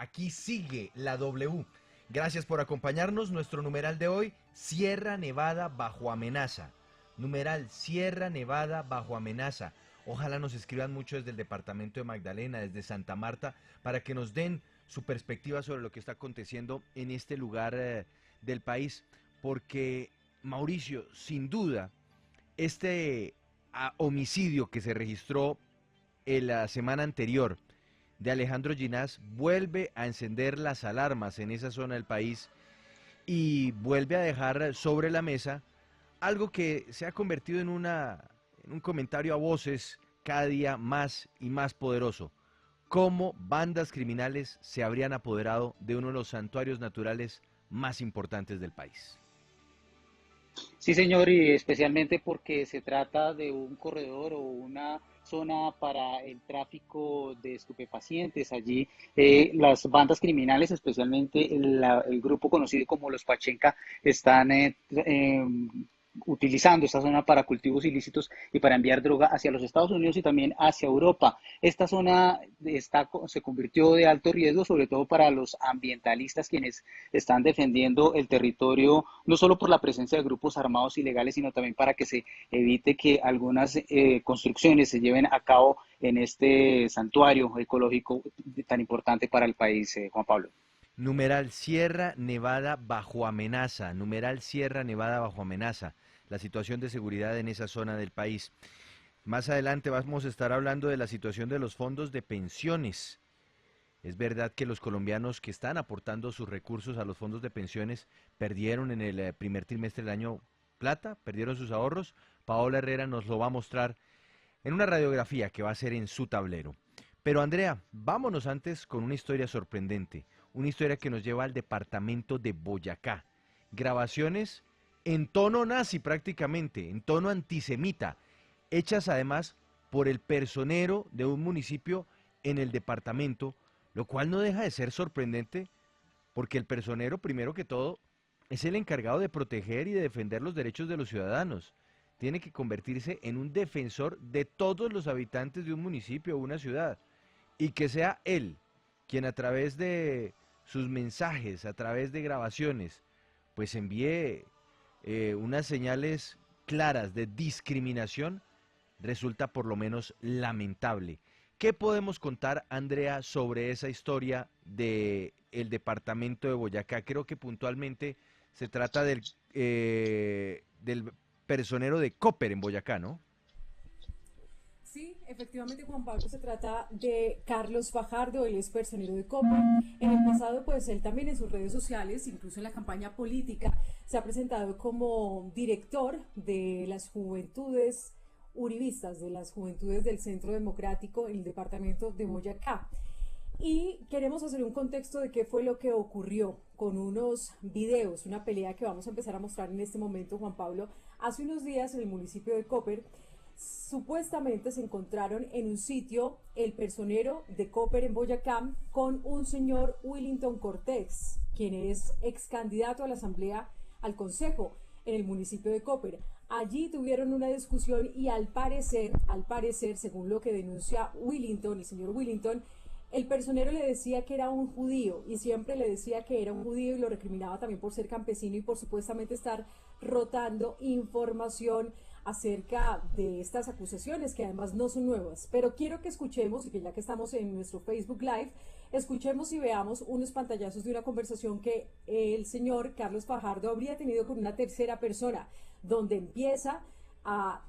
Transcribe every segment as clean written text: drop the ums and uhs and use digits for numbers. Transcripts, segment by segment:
Aquí sigue la W. Gracias por acompañarnos. Nuestro numeral de hoy, Sierra Nevada bajo amenaza. Numeral Sierra Nevada bajo amenaza. Ojalá nos escriban mucho desde el departamento de Magdalena, desde Santa Marta, para que nos den su perspectiva sobre lo que está aconteciendo en este lugar del país. Porque, Mauricio, sin duda, este homicidio que se registró en la semana anterior de Alejandro Ginás vuelve a encender las alarmas en esa zona del país y vuelve a dejar sobre la mesa algo que se ha convertido en un comentario a voces cada día más y más poderoso. Cómo bandas criminales se habrían apoderado de uno de los santuarios naturales más importantes del país. Sí, señor, y especialmente porque se trata de un corredor o una zona para el tráfico de estupefacientes. Allí las bandas criminales, especialmente el grupo conocido como los Pachenca, están utilizando esta zona para cultivos ilícitos y para enviar droga hacia los Estados Unidos y también hacia Europa. Esta zona se convirtió de alto riesgo, sobre todo para los ambientalistas, quienes están defendiendo el territorio, no solo por la presencia de grupos armados ilegales, sino también para que se evite que algunas construcciones se lleven a cabo en este santuario ecológico tan importante para el país, Juan Pablo. Numeral Sierra Nevada bajo amenaza. Numeral Sierra Nevada bajo amenaza. La situación de seguridad en esa zona del país. Más adelante vamos a estar hablando de la situación de los fondos de pensiones. Es verdad que los colombianos que están aportando sus recursos a los fondos de pensiones perdieron en el primer trimestre del año plata, perdieron sus ahorros. Paola Herrera nos lo va a mostrar en una radiografía que va a ser en su tablero. Pero Andrea, vámonos antes con una historia sorprendente, una historia que nos lleva al departamento de Boyacá. Grabaciones en tono nazi prácticamente, en tono antisemita, hechas además por el personero de un municipio en el departamento, lo cual no deja de ser sorprendente porque el personero, primero que todo, es el encargado de proteger y de defender los derechos de los ciudadanos. Tiene que convertirse en un defensor de todos los habitantes de un municipio o una ciudad. Y que sea él quien a través de sus mensajes, a través de grabaciones, pues envíe unas señales claras de discriminación, resulta por lo menos lamentable. ¿Qué podemos contar, Andrea, sobre esa historia de el departamento de Boyacá? Creo que puntualmente se trata del personero de Copper en Boyacá, ¿no? Sí, efectivamente, Juan Pablo, se trata de Carlos Fajardo, él es personero de Copa. En el pasado, pues él también en sus redes sociales, incluso en la campaña política, se ha presentado como director de las juventudes uribistas, de las juventudes del Centro Democrático en el departamento de Boyacá. Y queremos hacer un contexto de qué fue lo que ocurrió con unos videos, una pelea que vamos a empezar a mostrar en este momento, Juan Pablo. Hace unos días en el municipio de Copper, supuestamente se encontraron en un sitio el personero de Copper en Boyacá con un señor Willington Cortés, quien es ex candidato a la asamblea, al consejo en el municipio de Copper. Allí tuvieron una discusión y al parecer, según lo que denuncia Willington, el señor Willington, el personero le decía que era un judío y siempre le decía que era un judío y lo recriminaba también por ser campesino y por supuestamente estar rotando información acerca de estas acusaciones que además no son nuevas. Pero quiero que escuchemos, y que ya que estamos en nuestro Facebook Live, escuchemos y veamos unos pantallazos de una conversación que el señor Carlos Fajardo habría tenido con una tercera persona, donde empieza a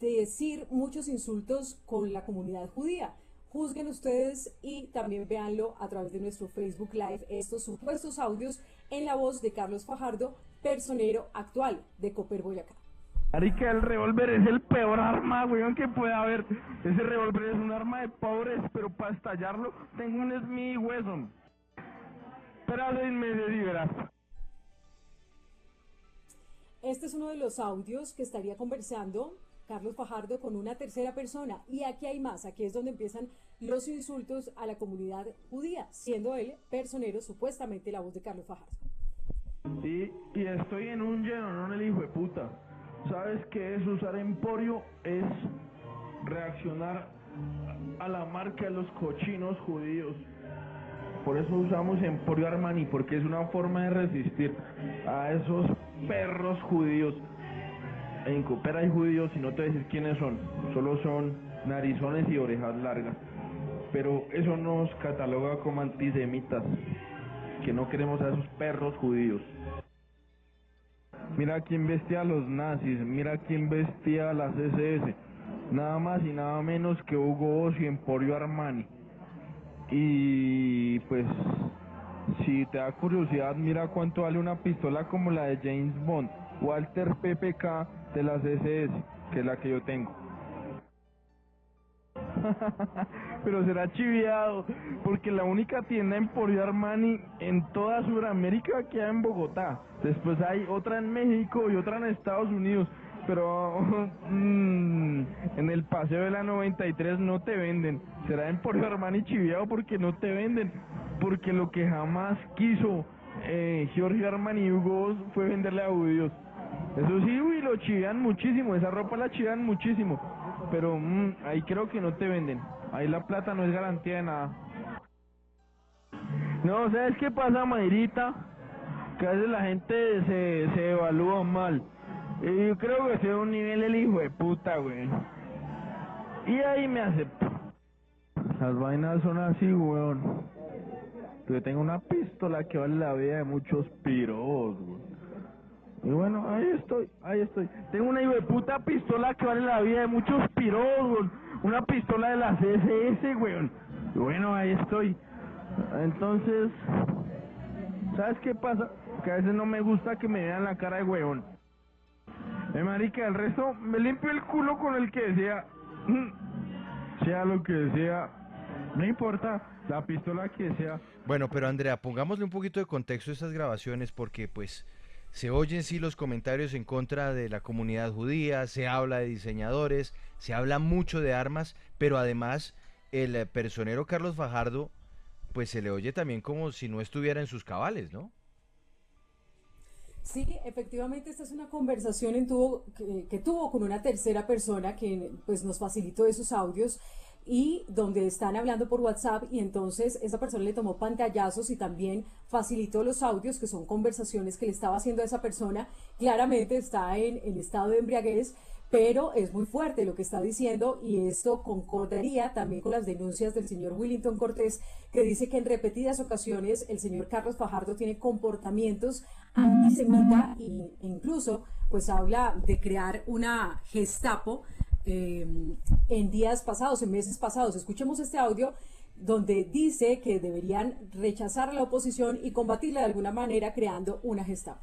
decir muchos insultos con la comunidad judía. Juzguen ustedes y también véanlo a través de nuestro Facebook Live, estos supuestos audios en la voz de Carlos Fajardo, personero actual de Copper Boyacá. Marica, el revólver es el peor arma, weón, que puede haber. Ese revólver es un arma de pobres, pero para estallarlo tengo un Smith Wesson. Espera 6 meses y verás. Este es uno de los audios que estaría conversando Carlos Fajardo con una tercera persona. Y aquí hay más, aquí es donde empiezan los insultos a la comunidad judía, siendo él personero, supuestamente la voz de Carlos Fajardo. Y estoy en un llenonón, el hijo de puta. ¿Sabes qué es usar emporio? Es reaccionar a la marca de los cochinos judíos. Por eso usamos Emporio Armani, porque es una forma de resistir a esos perros judíos. En Cooper hay judíos y no te voy a decir quiénes son, solo son narizones y orejas largas. Pero eso nos cataloga como antisemitas, que no queremos a esos perros judíos. Mira quién vestía a los nazis, mira quién vestía a las SS, nada más y nada menos que Hugo Boss y Emporio Armani. Y pues, si te da curiosidad, mira cuánto vale una pistola como la de James Bond, Walter PPK de las SS, que es la que yo tengo. Pero será chiviado, porque la única tienda Emporio Armani en toda Sudamérica queda en Bogotá. Después hay otra en México y otra en Estados Unidos. Pero en el Paseo de la 93 no te venden. Será Emporio Armani chiviado porque no te venden. Porque lo que jamás quiso Giorgio Armani y Hugo Boss fue venderle a judíos. Eso sí, uy, lo chivean muchísimo, esa ropa la chivean muchísimo. Pero ahí creo que no te venden. Ahí la plata no es garantía de nada. No, ¿sabes qué pasa, Mayrita? Que a veces la gente se evalúa mal. Y yo creo que sea un nivel el hijo de puta, güey. Y ahí me acepto. Las vainas son así, weón. Yo tengo una pistola que vale la vida de muchos piros, güey. Y bueno, ahí estoy. Tengo una hijo de puta pistola que vale la vida de muchos piros, güey. Una pistola de las SS, güey. Y bueno, ahí estoy. Entonces, ¿sabes qué pasa? Que a veces no me gusta que me vean la cara de huevón. Marica, el resto me limpio el culo con el que sea. Sea lo que sea. No importa, la pistola que sea. Bueno, pero Andrea, pongámosle un poquito de contexto a estas grabaciones porque pues se oyen sí los comentarios en contra de la comunidad judía, se habla de diseñadores, se habla mucho de armas, pero además el personero Carlos Fajardo pues se le oye también como si no estuviera en sus cabales, ¿no? Sí, efectivamente esta es una conversación que tuvo con una tercera persona que pues nos facilitó esos audios y donde están hablando por WhatsApp y entonces esa persona le tomó pantallazos y también facilitó los audios que son conversaciones que le estaba haciendo a esa persona. Claramente está en estado de embriaguez, pero es muy fuerte lo que está diciendo y esto concordaría también con las denuncias del señor Willington Cortés, que dice que en repetidas ocasiones el señor Carlos Fajardo tiene comportamientos antisemita e incluso pues habla de crear una Gestapo en días pasados, en meses pasados. Escuchemos este audio donde dice que deberían rechazar a la oposición y combatirla de alguna manera creando una Gestapo.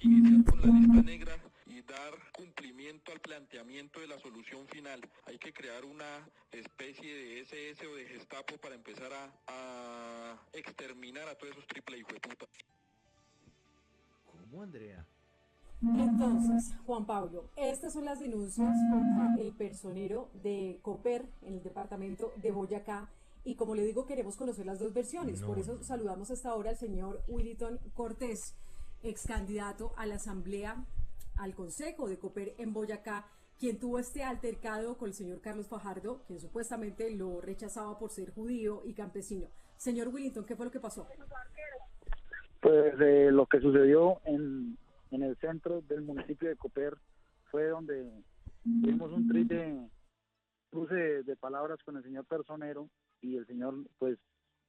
Iniciar con la lista negra y dar cumplimiento al planteamiento de la solución final. Hay que crear una especie de SS o de Gestapo para empezar a exterminar a todos esos triple hijueputas. ¿Cómo, Andrea? Entonces, Juan Pablo, estas son las denuncias contra el personero de Cooper en el departamento de Boyacá y como le digo queremos conocer las dos versiones, por eso saludamos hasta ahora al señor Willington Cortés, ex candidato a la asamblea, al consejo de Cooper en Boyacá, quien tuvo este altercado con el señor Carlos Fajardo, quien supuestamente lo rechazaba por ser judío y campesino. Señor Willington, ¿qué fue lo que pasó? Pues lo que sucedió en el centro del municipio de Cooper fue donde tuvimos un triste cruce de palabras con el señor personero y el señor pues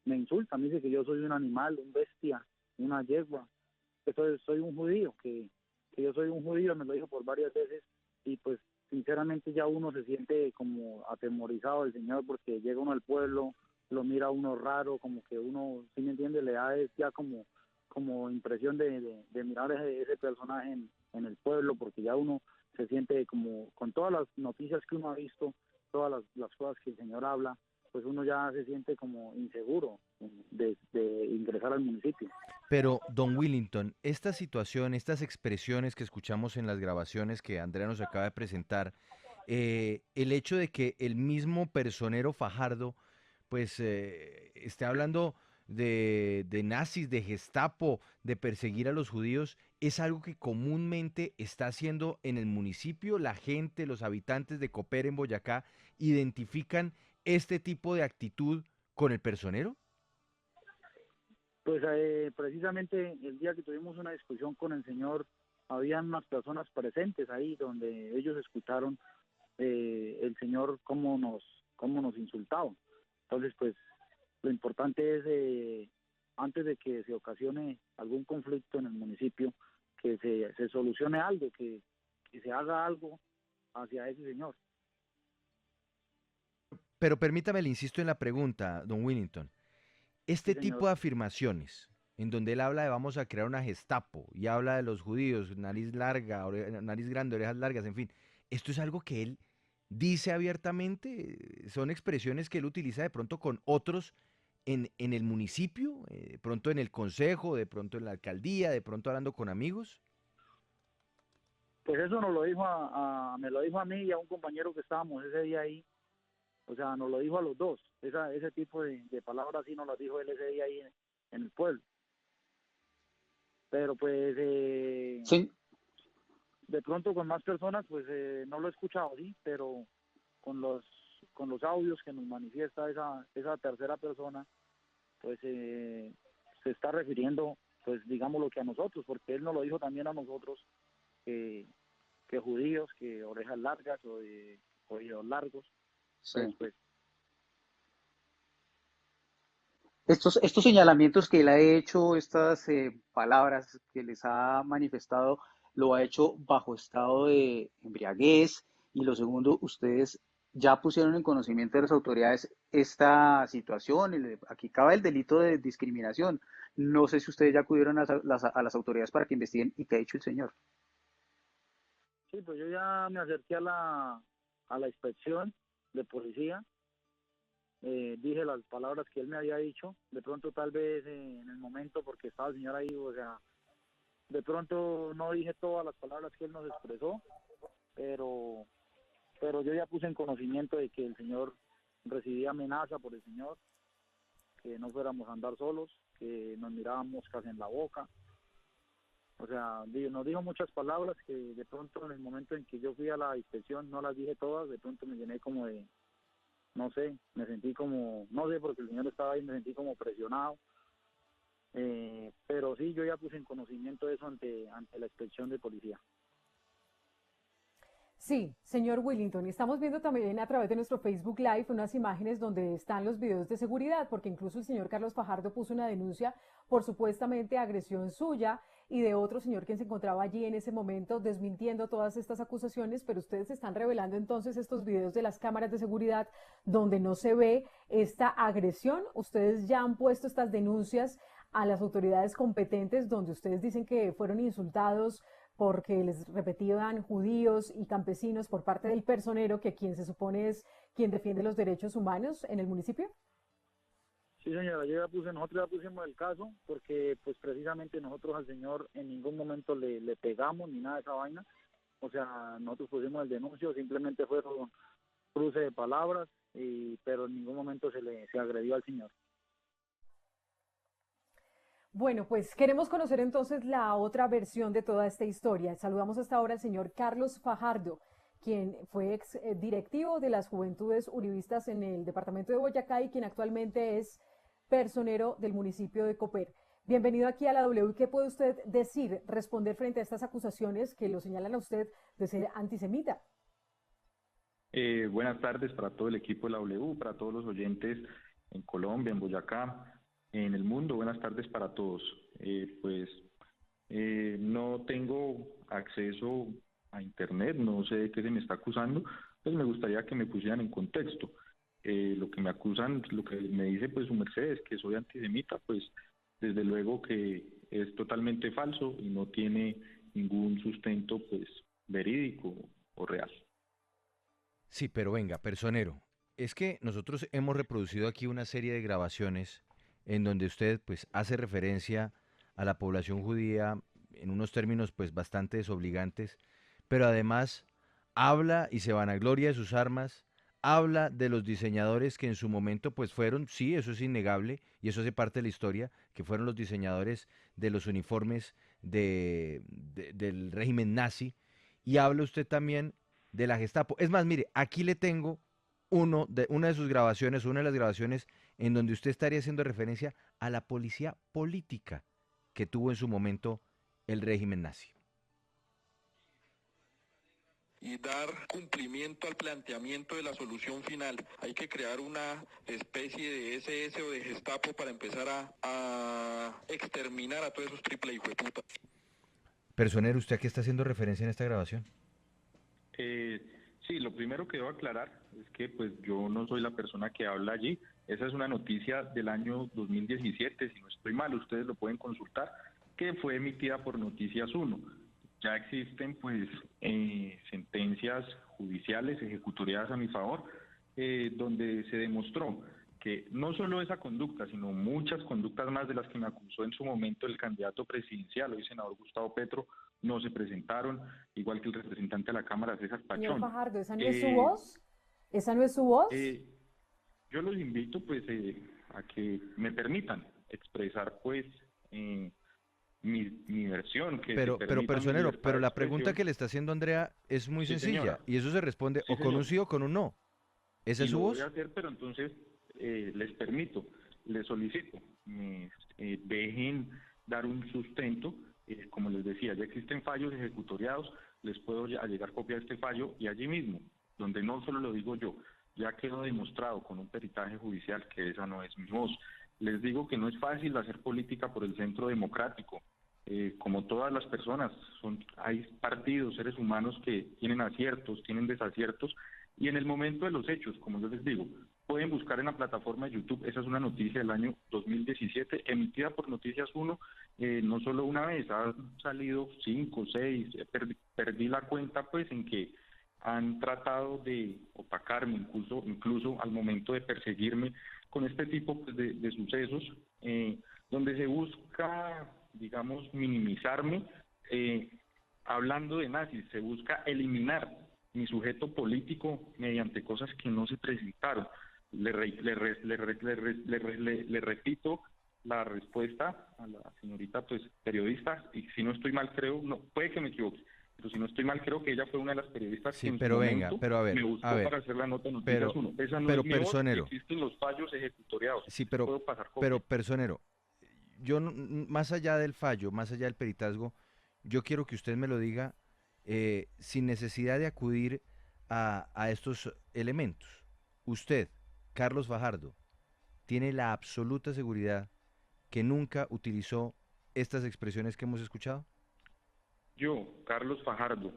me insulta, me dice que yo soy un animal, un bestia, una yegua, que soy un judío, que yo soy un judío, me lo dijo por varias veces y pues sinceramente ya uno se siente como atemorizado del señor porque llega uno al pueblo, lo mira uno raro, como que uno, si me entiende, le da ya como impresión de mirar ese personaje en el pueblo, porque ya uno se siente como, con todas las noticias que uno ha visto, todas las cosas que el señor habla, pues uno ya se siente como inseguro de ingresar al municipio. Pero, don Willington, esta situación, estas expresiones que escuchamos en las grabaciones que Andrea nos acaba de presentar, el hecho de que el mismo personero Fajardo, pues, esté hablando de nazis, de Gestapo, de perseguir a los judíos, es algo que comúnmente está haciendo en el municipio. La gente, los habitantes de Cooper en Boyacá, identifican este tipo de actitud con el personero. Pues precisamente el día que tuvimos una discusión con el señor, habían unas personas presentes ahí donde ellos escucharon el señor cómo nos insultaba. Entonces, pues lo importante es, antes de que se ocasione algún conflicto en el municipio, que se solucione algo, que se haga algo hacia ese señor. Pero permítame, le insisto en la pregunta, don Willington. Sí, Este tipo señor. de afirmaciones, en donde él habla de vamos a crear una Gestapo y habla de los judíos, nariz larga, nariz grande, orejas largas, en fin, ¿esto es algo que él dice abiertamente? ¿Son expresiones que él utiliza de pronto con otros en el municipio, de pronto en el consejo, de pronto en la alcaldía, de pronto hablando con amigos? Pues eso nos lo dijo me lo dijo a mí y a un compañero que estábamos ese día ahí. O sea, nos lo dijo a los dos. Ese tipo de palabras sí nos las dijo él ese día ahí en el pueblo. Pero pues Sí. de pronto con más personas pues no lo he escuchado, sí, pero con los audios que nos manifiesta esa tercera persona, pues se está refiriendo, pues digámoslo, que a nosotros, porque él nos lo dijo también a nosotros, que judíos, que orejas largas o de oídos largos. Sí. Pues Estos señalamientos que él ha hecho, estas palabras que les ha manifestado, lo ha hecho bajo estado de embriaguez. Y lo segundo, ustedes ya pusieron en conocimiento de las autoridades esta situación. Aquí cabe el delito de discriminación. No sé si ustedes ya acudieron a las autoridades para que investiguen y qué ha hecho el señor. sí, pues yo ya me acerqué a la inspección de policía. Dije las palabras que él me había dicho, de pronto tal vez en el momento porque estaba el señor ahí, o sea, de pronto no dije todas las palabras que él nos expresó, pero yo ya puse en conocimiento de que el señor recibía amenaza por el señor, que no fuéramos a andar solos, que nos mirábamos moscas en la boca, o sea, nos dijo muchas palabras que de pronto en el momento en que yo fui a la inspección no las dije todas, de pronto me llené como de, no sé, me sentí como, no sé, porque el señor estaba ahí, me sentí como presionado, pero sí, yo ya puse en conocimiento eso ante la inspección de policía. Sí, señor Willington, y estamos viendo también a través de nuestro Facebook Live unas imágenes donde están los videos de seguridad, porque incluso el señor Carlos Fajardo puso una denuncia por supuestamente agresión suya y de otro señor que se encontraba allí en ese momento desmintiendo todas estas acusaciones, pero ustedes están revelando entonces estos videos de las cámaras de seguridad donde no se ve esta agresión. Ustedes ya han puesto estas denuncias a las autoridades competentes donde ustedes dicen que fueron insultados porque les repetían judíos y campesinos por parte del personero, que quien se supone es quien defiende los derechos humanos en el municipio. Sí, señora, nosotros ya pusimos el caso porque pues precisamente nosotros al señor en ningún momento le pegamos ni nada de esa vaina. O sea, nosotros pusimos el denuncio, simplemente fueron cruce de palabras, pero en ningún momento se agredió al señor. Bueno, pues queremos conocer entonces la otra versión de toda esta historia. Saludamos hasta ahora al señor Carlos Fajardo, quien fue ex directivo de las Juventudes Uribistas en el departamento de Boyacá y quien actualmente es personero del municipio de Copper. Bienvenido aquí a la W. ¿Qué puede usted decir, responder frente a estas acusaciones que lo señalan a usted de ser antisemita? Buenas tardes para todo el equipo de la W, para todos los oyentes en Colombia, en Boyacá, en el mundo. Buenas tardes para todos. No tengo acceso a internet, no sé de qué se me está acusando, pues me gustaría que me pusieran en contexto. Lo que me acusan, lo que me dice pues su merced es que soy antisemita, pues desde luego que es totalmente falso y no tiene ningún sustento pues verídico o real. Sí, pero venga, personero, es que nosotros hemos reproducido aquí una serie de grabaciones en donde usted pues hace referencia a la población judía en unos términos pues bastante desobligantes, pero además habla y se vanagloria de sus armas, habla de los diseñadores que en su momento pues fueron, sí, eso es innegable y eso hace parte de la historia, que fueron los diseñadores de los uniformes del régimen nazi, y habla usted también de la Gestapo. Es más, mire, aquí le tengo una de sus grabaciones, una de las grabaciones en donde usted estaría haciendo referencia a la policía política que tuvo en su momento el régimen nazi. Y dar cumplimiento al planteamiento de la solución final. Hay que crear una especie de SS o de Gestapo para empezar a exterminar a todos esos triple hijueputas. Personero, ¿usted a qué está haciendo referencia en esta grabación? Sí, lo primero que debo aclarar es que pues yo no soy la persona que habla allí. Esa es una noticia del año 2017, si no estoy mal, ustedes lo pueden consultar, que fue emitida por Noticias 1. Ya existen pues sentencias judiciales ejecutoriadas a mi favor, donde se demostró que no solo esa conducta, sino muchas conductas más de las que me acusó en su momento el candidato presidencial, hoy senador Gustavo Petro, no se presentaron, igual que el representante de la Cámara, César Pachón. Señor Fajardo, ¿esa no es su voz? ¿Esa no es su voz? Yo los invito pues a que me permitan expresar pues mi versión. Pero personero, pero la pregunta que le está haciendo Andrea es muy sencilla, señora. y eso se responde Sí, o con un señor. sí o con un no. ¿Esa es su lo voz? voy a hacer, pero entonces les permito, les solicito, me dejen dar un sustento. Como les decía, ya existen fallos ejecutoriados, les puedo llegar copia de este fallo, y allí mismo, donde no solo lo digo yo, ya quedó demostrado con un peritaje judicial que esa no es mi voz. Les digo que no es fácil hacer política por el centro democrático. Como todas las personas, hay partidos, seres humanos que tienen aciertos, tienen desaciertos, y en el momento de los hechos, como yo les digo, pueden buscar en la plataforma de YouTube. Esa es una noticia del año 2017, emitida por Noticias 1, no solo una vez, han salido 5, 6, perdí la cuenta pues en que han tratado de opacarme, incluso al momento de perseguirme con este tipo pues, de sucesos, donde se busca, digamos, minimizarme, hablando de nazis, se busca eliminar mi sujeto político mediante cosas que no se presentaron. Le repito la respuesta a la señorita pues periodista, y si no estoy mal creo, no, puede que me equivoque, pero si no estoy mal creo que ella fue una de las periodistas Sí, que en pero su venga, momento pero a ver, me buscó para hacer la nota de Noticias 1. Esa no pero es mi voz, personero. existen los fallos ejecutoriados. Sí, Puedo pasar copia. pero personero, yo más allá del fallo, más allá del peritazgo, yo quiero que usted me lo diga sin necesidad de acudir a estos elementos. Usted, Carlos Fajardo, tiene la absoluta seguridad que nunca utilizó estas expresiones que hemos escuchado. Yo, Carlos Fajardo,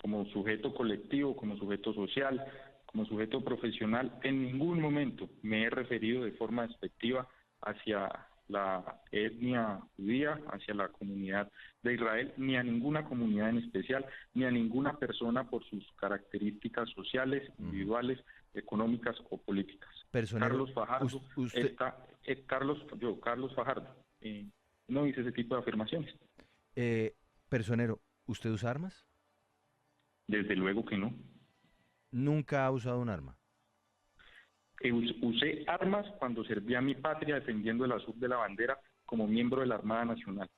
como sujeto colectivo, como sujeto social, como sujeto profesional, en ningún momento me he referido de forma despectiva hacia la etnia judía, hacia la comunidad de Israel, ni a ninguna comunidad en especial, ni a ninguna persona por sus características sociales, individuales, económicas o políticas. Personero, Carlos Fajardo, Carlos Fajardo, no hice ese tipo de afirmaciones. Personero, ¿usted usa armas? Desde luego que no. ¿Nunca ha usado un arma? Usé armas cuando serví a mi patria defendiendo el azul de la bandera como miembro de la Armada Nacional.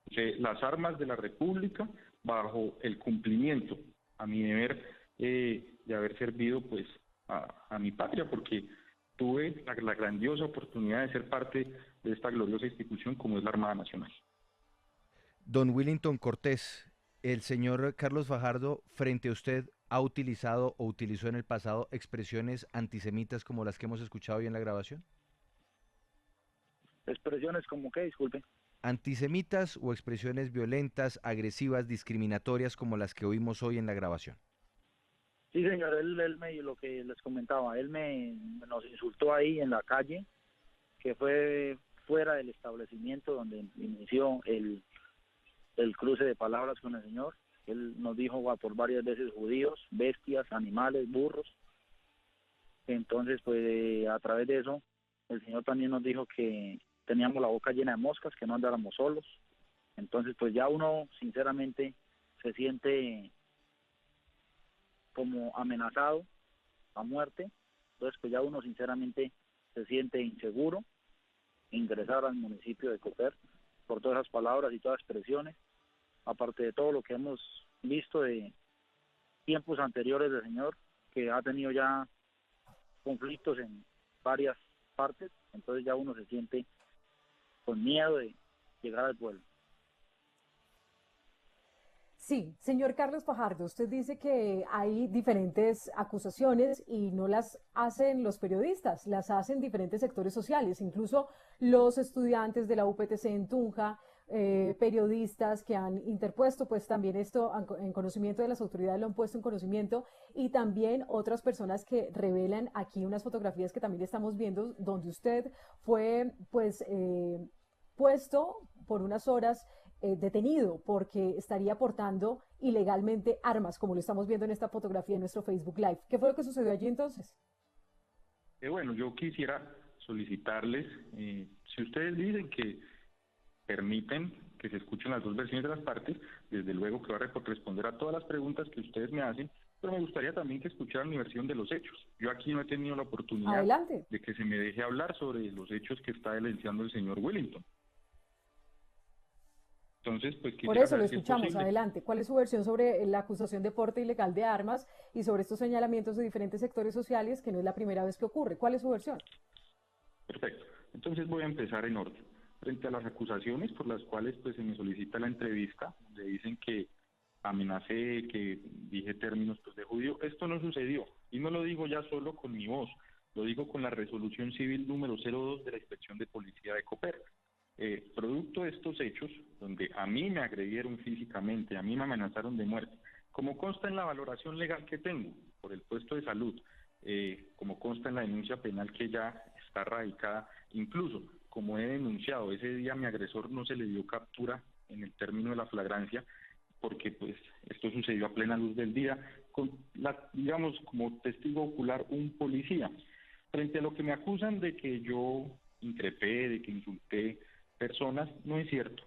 Usé las armas de la República bajo el cumplimiento a mi deber de haber servido pues a mi patria, porque tuve la grandiosa oportunidad de ser parte de esta gloriosa institución como es la Armada Nacional. Don Willington Cortés, el señor Carlos Fajardo, frente a usted, ¿ha utilizado o utilizó en el pasado expresiones antisemitas como las que hemos escuchado hoy en la grabación? ¿Expresiones como qué? Disculpe. ¿Antisemitas o expresiones violentas, agresivas, discriminatorias como las que oímos hoy en la grabación? Sí, señor, él me, lo que les comentaba, nos insultó ahí en la calle, que fue fuera del establecimiento donde inició el cruce de palabras con el señor. Él nos dijo por varias veces judíos, bestias, animales, burros. Entonces, pues a través de eso, el señor también nos dijo que teníamos la boca llena de moscas, que no andáramos solos. Entonces, pues ya uno sinceramente se siente como amenazado a muerte. Entonces, pues ya uno sinceramente se siente inseguro ingresar al municipio de Copper por todas esas palabras y todas las expresiones, aparte de todo lo que hemos visto de tiempos anteriores del señor, que ha tenido ya conflictos en varias partes, entonces ya uno se siente con miedo de llegar al pueblo. Sí, señor Carlos Fajardo, usted dice que hay diferentes acusaciones y no las hacen los periodistas, las hacen diferentes sectores sociales, incluso los estudiantes de la UPTC en Tunja, periodistas que han interpuesto, pues también esto en conocimiento de las autoridades lo han puesto en conocimiento, y también otras personas que revelan aquí unas fotografías que también estamos viendo, donde usted fue, pues, puesto por unas horas, detenido porque estaría portando ilegalmente armas, como lo estamos viendo en esta fotografía en nuestro Facebook Live. ¿Qué fue lo que sucedió allí entonces? Bueno, yo quisiera solicitarles, si ustedes dicen que permiten que se escuchen las dos versiones de las partes, desde luego que voy a responder a todas las preguntas que ustedes me hacen, pero me gustaría también que escucharan mi versión de los hechos. Yo aquí no he tenido la oportunidad Adelante. de que se me deje hablar sobre los hechos que está evidenciando el señor Wellington. Entonces, pues, por eso lo escuchamos, adelante. ¿Cuál es su versión sobre la acusación de porte ilegal de armas y sobre estos señalamientos de diferentes sectores sociales, que no es la primera vez que ocurre? ¿Cuál es su versión? Perfecto. Entonces voy a empezar en orden. Frente a las acusaciones por las cuales pues se me solicita la entrevista, le dicen que amenacé, que dije términos pues de judío, esto no sucedió. Y no lo digo ya solo con mi voz, lo digo con la resolución civil número 02 de la Inspección de Policía de Coper. Producto de estos hechos, donde a mí me agredieron físicamente, a mí me amenazaron de muerte, como consta en la valoración legal que tengo por el puesto de salud, como consta en la denuncia penal que ya está radicada, incluso como he denunciado, ese día a mi agresor no se le dio captura en el término de la flagrancia, porque pues esto sucedió a plena luz del día, con digamos como testigo ocular un policía. Frente a lo que me acusan de que yo increpé, de que insulté personas, no es cierto,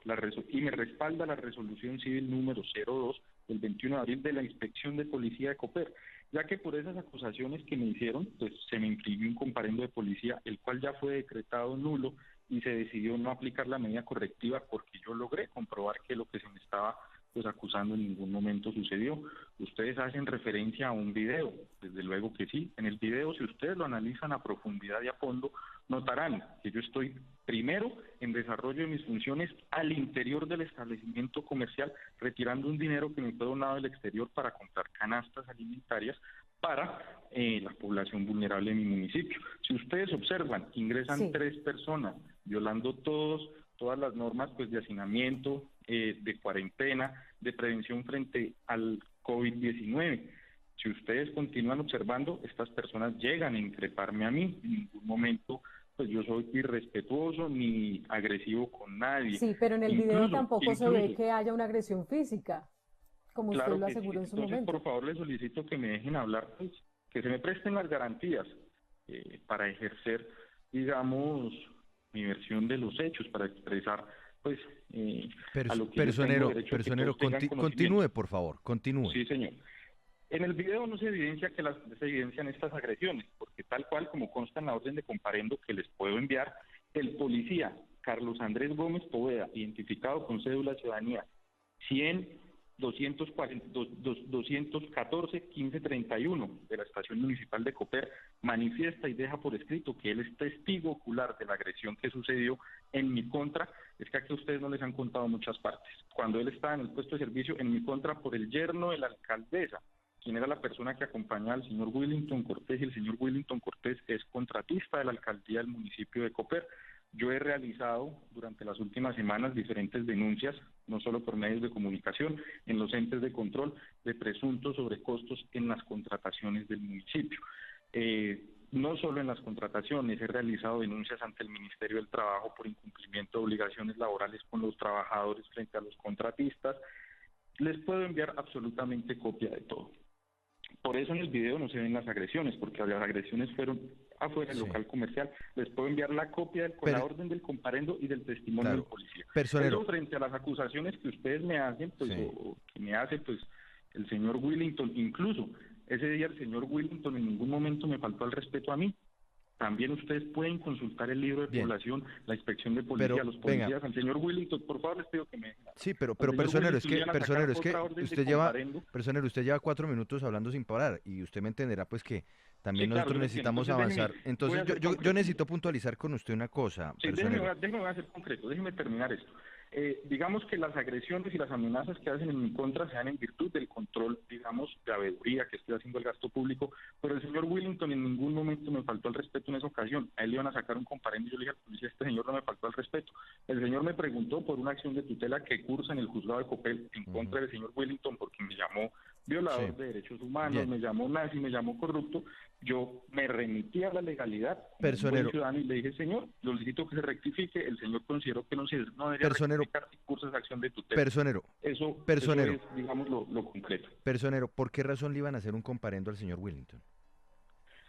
y me respalda la resolución civil número 02 del 21 de abril de la Inspección de Policía de Coper, ya que por esas acusaciones que me hicieron, pues se me imprimió un comparendo de policía, el cual ya fue decretado nulo y se decidió no aplicar la medida correctiva porque yo logré comprobar que lo que se me estaba pues acusando en ningún momento sucedió. Ustedes hacen referencia a un video, desde luego que sí. En el video, si ustedes lo analizan a profundidad y a fondo, notarán que yo estoy primero en desarrollo de mis funciones al interior del establecimiento comercial, retirando un dinero que me fue donado del exterior para comprar canastas alimentarias para la población vulnerable de mi municipio. Si ustedes observan, ingresan 3 personas, violando todas las normas pues de hacinamiento, de cuarentena, de prevención frente al COVID-19. Si ustedes continúan observando, estas personas llegan a increparme a mí. En ningún momento pues yo soy irrespetuoso ni agresivo con nadie. Sí, pero en el video tampoco se ve que haya una agresión física, como claro usted lo aseguró sí. en su Entonces, momento. por favor, les solicito que me dejen hablar, pues, que se me presten las garantías para ejercer, digamos, mi versión de los hechos, para expresar pues a lo que personero, continúe, por favor, continúe. Sí, señor. En el video no se evidencia se evidencian estas agresiones, porque tal cual como consta en la orden de comparendo que les puedo enviar, el policía Carlos Andrés Gómez Poveda, identificado con cédula de ciudadanía 214-1531 de la estación municipal de Coper, manifiesta y deja por escrito que él es testigo ocular de la agresión que sucedió en mi contra. Es que aquí a ustedes no les han contado muchas partes. Cuando él estaba en el puesto de servicio, en mi contra por el yerno de la alcaldesa, quien era la persona que acompañaba al señor Wellington Cortés, y el señor Wellington Cortés es contratista de la alcaldía del municipio de Coper. Yo he realizado durante las últimas semanas diferentes denuncias, no solo por medios de comunicación, en los entes de control de presuntos sobrecostos en las contrataciones del municipio. No solo en las contrataciones, he realizado denuncias ante el Ministerio del Trabajo por incumplimiento de obligaciones laborales con los trabajadores frente a los contratistas. Les puedo enviar absolutamente copia de todo. Por eso en el video no se ven las agresiones, porque las agresiones fueron afuera del local comercial. Les puedo enviar la copia con la orden del comparendo y del testimonio del policía. Eso frente a las acusaciones que ustedes me hacen, pues, o que me hace pues el señor Wellington. Incluso ese día el señor Wellington en ningún momento me faltó al respeto a mí. También ustedes pueden consultar el libro de Bien, población, la inspección de policía, pero los venga, policías, al señor Willington, por favor les pido que me... sí, Al pero señor personero, Willington le iban a sacar personero, es que otra orden de usted lleva, comparendo. personero, usted lleva 4 minutos hablando sin parar y usted me entenderá pues que también Sí, claro, nosotros yo lo entiendo. necesitamos Entonces déjeme, avanzar. voy Entonces a ser yo concreto. necesito puntualizar con usted una cosa, Sí, personero. déjeme ser concreto, déjeme terminar esto. Digamos que las agresiones y las amenazas que hacen en mi contra se dan en virtud del control, digamos, de habeduría que estoy haciendo el gasto público, pero el señor Willington en ningún momento me faltó el respeto en esa ocasión. A él le iban a sacar un comparendo y yo le dije al policía, este señor no me faltó el respeto. El señor me preguntó por una acción de tutela que cursa en el juzgado de Copel en contra del señor Willington porque me llamó violador Sí, de derechos humanos, bien. me llamó nazi, me llamó corrupto. Yo me remití a la legalidad como un buen Personero, ciudadano y le dije, señor, solicito que se rectifique. El señor consideró que no debería personero, rectificar si cursa esa acción de tutela. personero, Eso personero, es, digamos, lo concreto. personero, ¿por qué razón le iban a hacer un comparendo al señor Willington?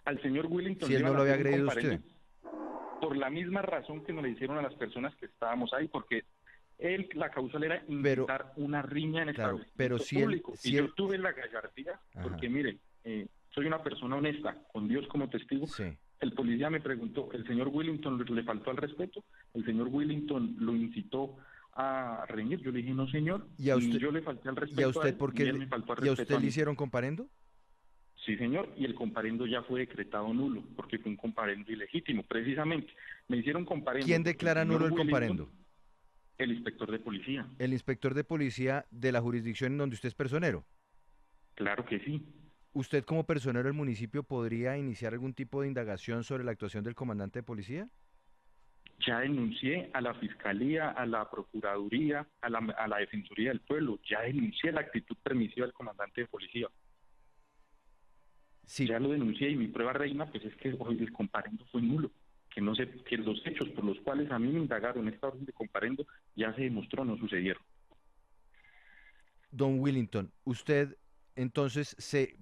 Al señor Willington Si le él no iban lo a había hacer un agredido a comparendo usted. por la misma razón que nos le hicieron a las personas que estábamos ahí, porque la causal era Pero, incitar una riña en claro, establecimiento pero si él, público. si Y yo él, tuve la gallardía, ajá, porque mire, soy una persona honesta, con Dios como testigo. sí. El policía me preguntó, ¿el señor Willington le faltó al respeto? ¿El señor Willington lo incitó a reñir? Yo le dije, no señor, ¿Y a ni usted, yo le falté al y a respeto a usted él, por ni qué, él me faltó al y a respeto usted a le mí. hicieron comparendo? Sí, señor, y el comparendo ya fue decretado nulo, porque fue un comparendo ilegítimo. Precisamente, me hicieron comparendo ¿Quién porque declara nulo el Willington, comparendo? el inspector de policía. El inspector de policía de la jurisdicción en donde usted es personero. Claro que sí. ¿Usted como personero del municipio podría iniciar algún tipo de indagación sobre la actuación del comandante de policía? Ya denuncié a la Fiscalía, a la Procuraduría, a la Defensoría del Pueblo, ya denuncié la actitud permisiva del comandante de policía. Sí, Ya lo denuncié y mi prueba reina pues es que hoy el comparendo fue nulo, que no sé, que los hechos por los cuales a mí me indagaron esta orden de comparendo ya se demostró no sucedieron. don Willington, usted entonces se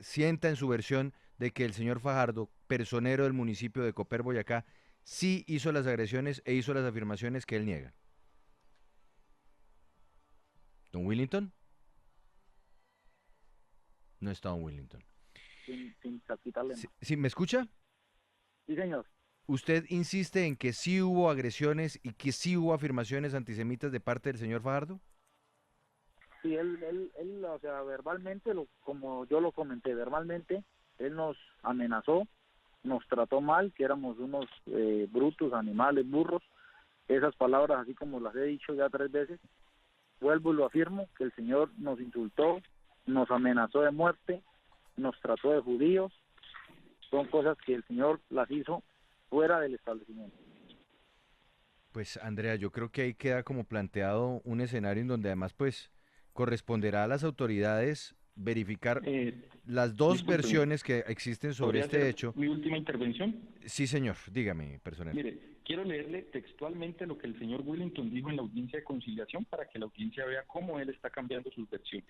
sienta en su versión de que el señor Fajardo, personero del municipio de Copper, Boyacá, sí hizo las agresiones e hizo las afirmaciones que él niega. ¿Don Willington? No está don Willington. sin quitarle ¿Sí, más. sí, me escucha? Sí, señor. ¿Usted insiste en que sí hubo agresiones y que sí hubo afirmaciones antisemitas de parte del señor Fajardo? Sí, él, o sea, verbalmente, como yo lo comenté, verbalmente, él nos amenazó, nos trató mal, que éramos unos brutos, animales, burros. Esas palabras, así como las he dicho ya 3 veces, vuelvo y lo afirmo, que el señor nos insultó, nos amenazó de muerte, nos trató de judíos. Son cosas que el señor las hizo fuera del establecimiento. Pues Andrea, yo creo que ahí queda como planteado un escenario en donde además pues corresponderá a las autoridades verificar las dos Discúlpeme, versiones que existen sobre ¿podría este hacer hecho. mi última intervención? Sí, señor, dígame, personero. Mire, quiero leerle textualmente lo que el señor Willington dijo en la audiencia de conciliación para que la audiencia vea cómo él está cambiando sus versiones.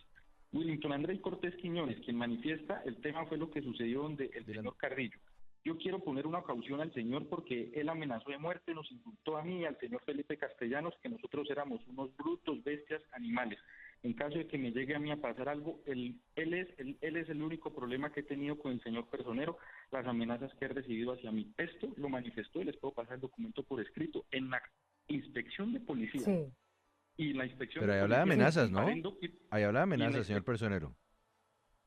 Willington Andrés Cortés Quiñones, quien manifiesta, el tema fue lo que sucedió donde el señor Carrillo. Yo quiero poner una caución al señor porque él amenazó de muerte, nos insultó a mí y al señor Felipe Castellanos, que nosotros éramos unos brutos, bestias, animales. En caso de que me llegue a mí a pasar algo, él es el único problema que he tenido con el señor personero, las amenazas que he recibido hacia mí. Esto lo manifestó y les puedo pasar el documento por escrito en la inspección de policía. Sí. Y la inspección Pero ahí de habla de policía, amenazas, ¿no? comparendo que- Ahí habla de y en la amenazas, señor personero.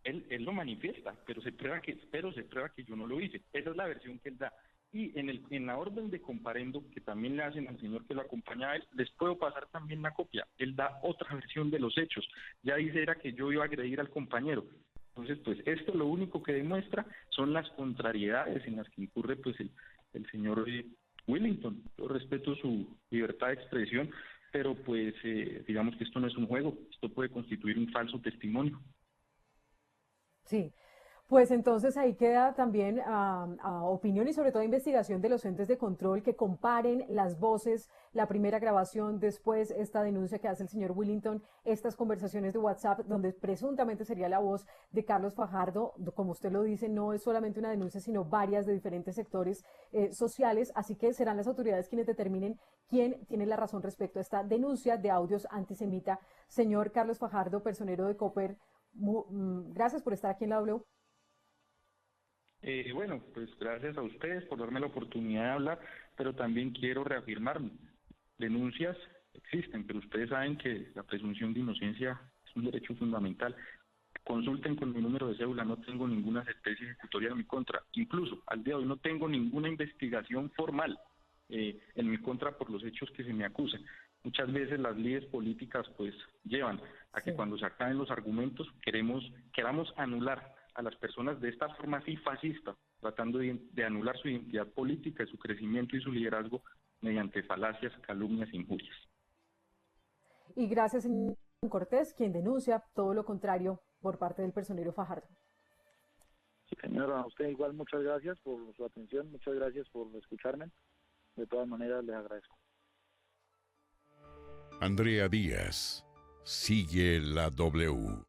él lo manifiesta, pero se prueba que yo no lo hice. Esa es la versión que él da. Y en la orden de comparendo que también le hacen al señor que lo acompaña a él, les puedo pasar también la copia. Él da otra versión de los hechos. Ya dice era que yo iba a agredir al compañero. Entonces, pues esto lo único que demuestra son las contrariedades en las que incurre pues el señor Willington. Yo respeto su libertad de expresión, pero pues digamos que esto no es un juego. Esto puede constituir un falso testimonio. Sí, pues entonces ahí queda también a opinión y sobre todo investigación de los entes de control que comparen las voces, la primera grabación, después esta denuncia que hace el señor Willington, estas conversaciones de WhatsApp donde presuntamente sería la voz de Carlos Fajardo, como usted lo dice, no es solamente una denuncia, sino varias de diferentes sectores sociales, así que serán las autoridades quienes determinen quién tiene la razón respecto a esta denuncia de audios antisemita. Señor Carlos Fajardo, personero de Copper, gracias por estar aquí en la W. Bueno, pues gracias a ustedes por darme la oportunidad de hablar, pero también quiero reafirmarme. Denuncias existen, pero ustedes saben que la presunción de inocencia es un derecho fundamental. Consulten con mi número de cédula, no tengo ninguna sentencia ejecutoria en mi contra. Incluso al día de hoy no tengo ninguna investigación formal en mi contra por los hechos que se me acusan. Muchas veces las lides políticas pues llevan a que cuando se acaben los argumentos queramos anular a las personas de esta forma así fascista, tratando de anular su identidad política, su crecimiento y su liderazgo mediante falacias, calumnias e injurias. Y gracias, señor Cortés, quien denuncia todo lo contrario por parte del personero Fajardo. Sí, señora, a usted igual muchas gracias por su atención, muchas gracias por escucharme. De todas maneras, les agradezco. Andrea Díaz, sigue la W.